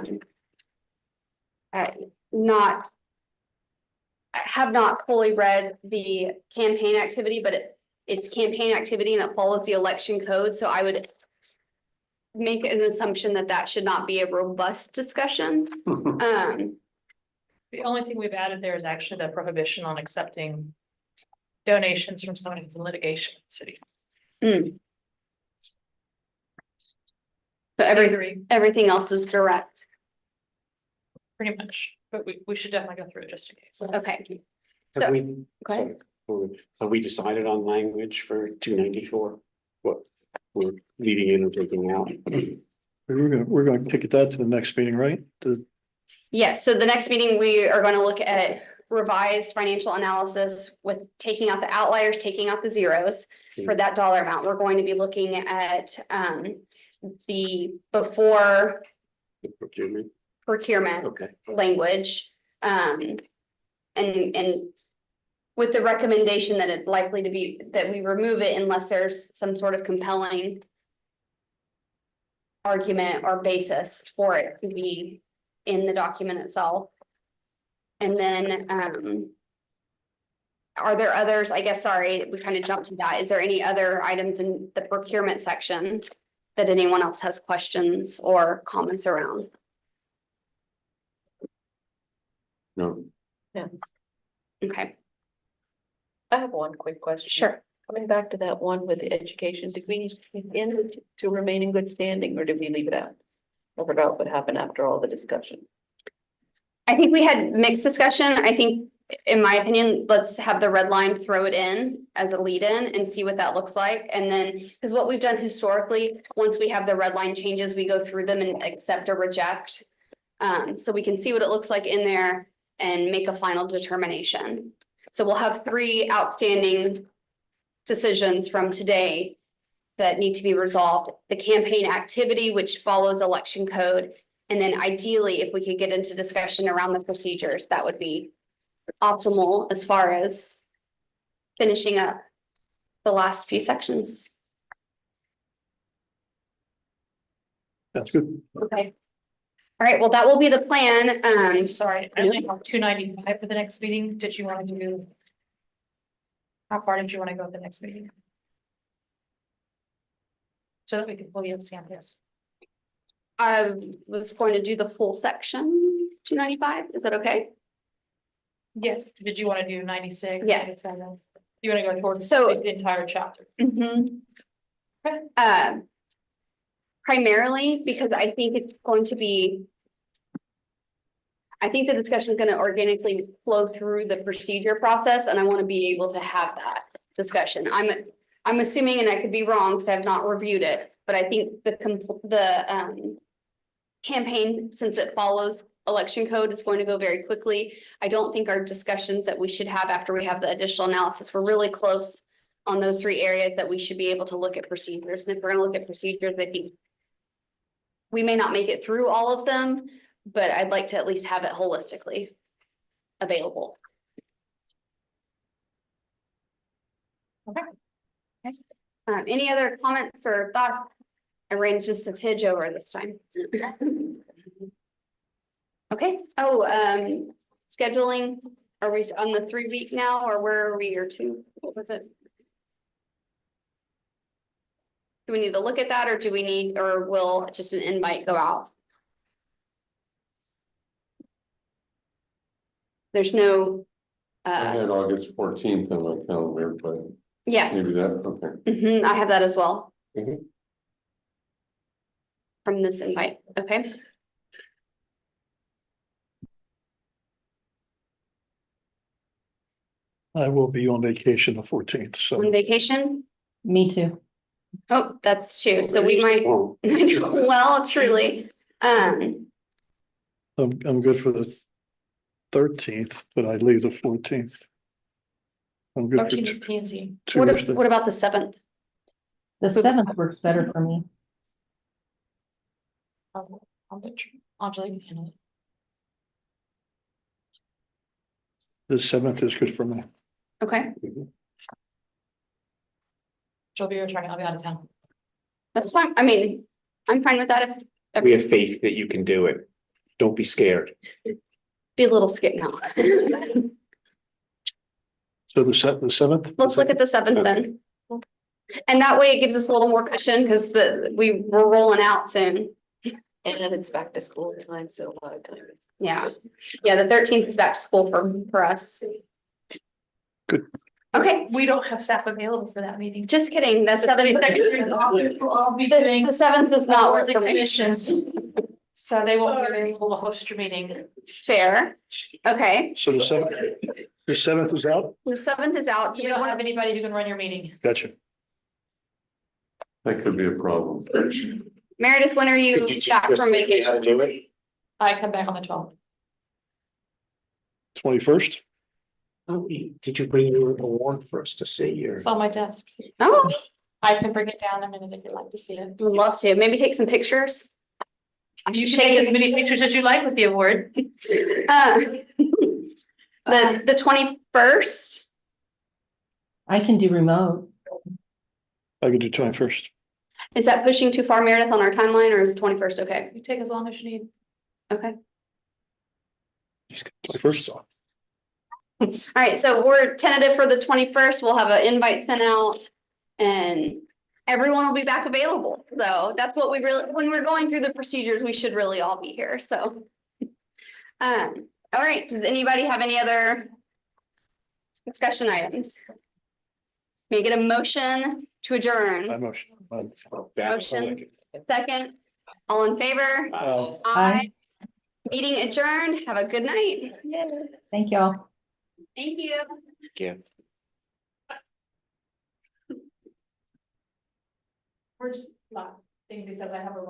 have not fully read the campaign activity, but it's campaign activity and it follows the election code. So I would make an assumption that that should not be a robust discussion. The only thing we've added there is actually the prohibition on accepting donations from someone who's in litigation in the city. So I agree, everything else is direct. pretty much, but we should definitely go through it just in case. Okay, Have So, we, go ahead. have we decided on language for 294? What we're leaving in or taking out? We're gonna kick that to the next meeting, right? Yes, so the next meeting, we are going to look at revised financial analysis with taking out the outliers, taking out the zeros for that dollar amount. We're going to be looking at the before Procurement, procurement okay. language. And with the recommendation that it's likely to be, that we remove it unless there's some sort of compelling argument or basis for it to be in the document itself. And then, are there others, I guess, sorry, we kind of jumped to that. Is there any other items in the procurement section that anyone else has questions or comments around? No, Okay, I have one quick question. sure. Coming back to that one with the education, did we end it to remain in good standing or did we leave it out? I forgot what happened after all the discussion. I think we had mixed discussion. I think, in my opinion, let's have the red line, throw it in as a lead in and see what that looks like. And then, because what we've done historically, once we have the red line changes, we go through them and accept or reject. So we can see what it looks like in there and make a final determination. So we'll have 3 outstanding decisions from today that need to be resolved, the campaign activity, which follows election code. And then ideally, if we could get into discussion around the procedures, that would be optimal as far as finishing up the last few sections. That's good. Okay. All right, well, that will be the plan. Sorry, I only have 295 for the next meeting. Did you want to do? How far did you want to go at the next meeting? So that we can fully understand this. I was going to do the full section, 295. Is that okay? Yes. Did you want to do 96? Yes. 97? You want to go towards So- the entire chapter? Mhm. Primarily because I think it's going to be. I think the discussion is going to organically flow through the procedure process, and I want to be able to have that discussion. I'm assuming, and I could be wrong because I've not reviewed it, but I think the campaign, since it follows election code, is going to go very quickly. I don't think our discussions that we should have after we have the additional analysis, we're really close on those three areas that we should be able to look at procedures. And if we're going to look at procedures, I think we may not make it through all of them, but I'd like to at least have it holistically available. Okay. Any other comments or thoughts? I ran just a tidge over this time. Okay, scheduling, are we on the 3 week now, or where are we, or 2? What was it? Do we need to look at that, or do we need, or will just an invite go out? There's no, I had August 14th on my calendar, but yes, maybe that, okay. I have that as well. Mhm. From this invite, okay? I will be on vacation the 14th, so On vacation? Me too. Oh, that's true, so we might, well, truly, I'm good for the 13th, but I leave the 14th. I'm good for 13 is P and Z. Tuesday. what about the 7th? The 7th works better for me. I'll bet you. Angela, you can handle it. The 7th is good for me. Okay, She'll be returning. I'll be out of town. that's fine, I mean, I'm fine with that, if We have faith that you can do it. Don't be scared. be a little skip now. So the 7th? Let's look at the 7th then. And that way it gives us a little more cushion, because we're rolling out soon. And it's back to school time, so a lot of times. Yeah, the 13th is back to school for us. Good. Okay, We don't have staff available for that meeting. just kidding, the 7th. I'll be doing. The 7th does not work boards for and me. commissions. So they won't be available to host your meeting. Fair, okay, So the 7th is out? the 7th is out. Do You we don't want have anybody who can run your meeting. Gotcha. That could be a problem. Meredith, when are you back from vacation? How to do it? I come back on the 12th. 21st? Oh, did you bring your award for us to see or? It's on my desk. Oh, I can bring it down a minute if you'd like to see it. would love to, maybe take some pictures. You can take as many pictures as you like with the award. The 21st, I can do remote. I could do 21st. is that pushing too far, Meredith, on our timeline, or is 21st okay? You take as long as you need. Okay, 21st. all right, so we're tentative for the 21st, we'll have an invite sent out. And everyone will be back available, so that's what we really, when we're going through the procedures, we should really all be here, so. All right, does anybody have any other discussion items? May I get a motion to adjourn? Motion. Motion. Second, all in favor? Aye. Meeting adjourned, have a good night. Thank y'all. Thank you. Yeah. We're just not thinking because I have a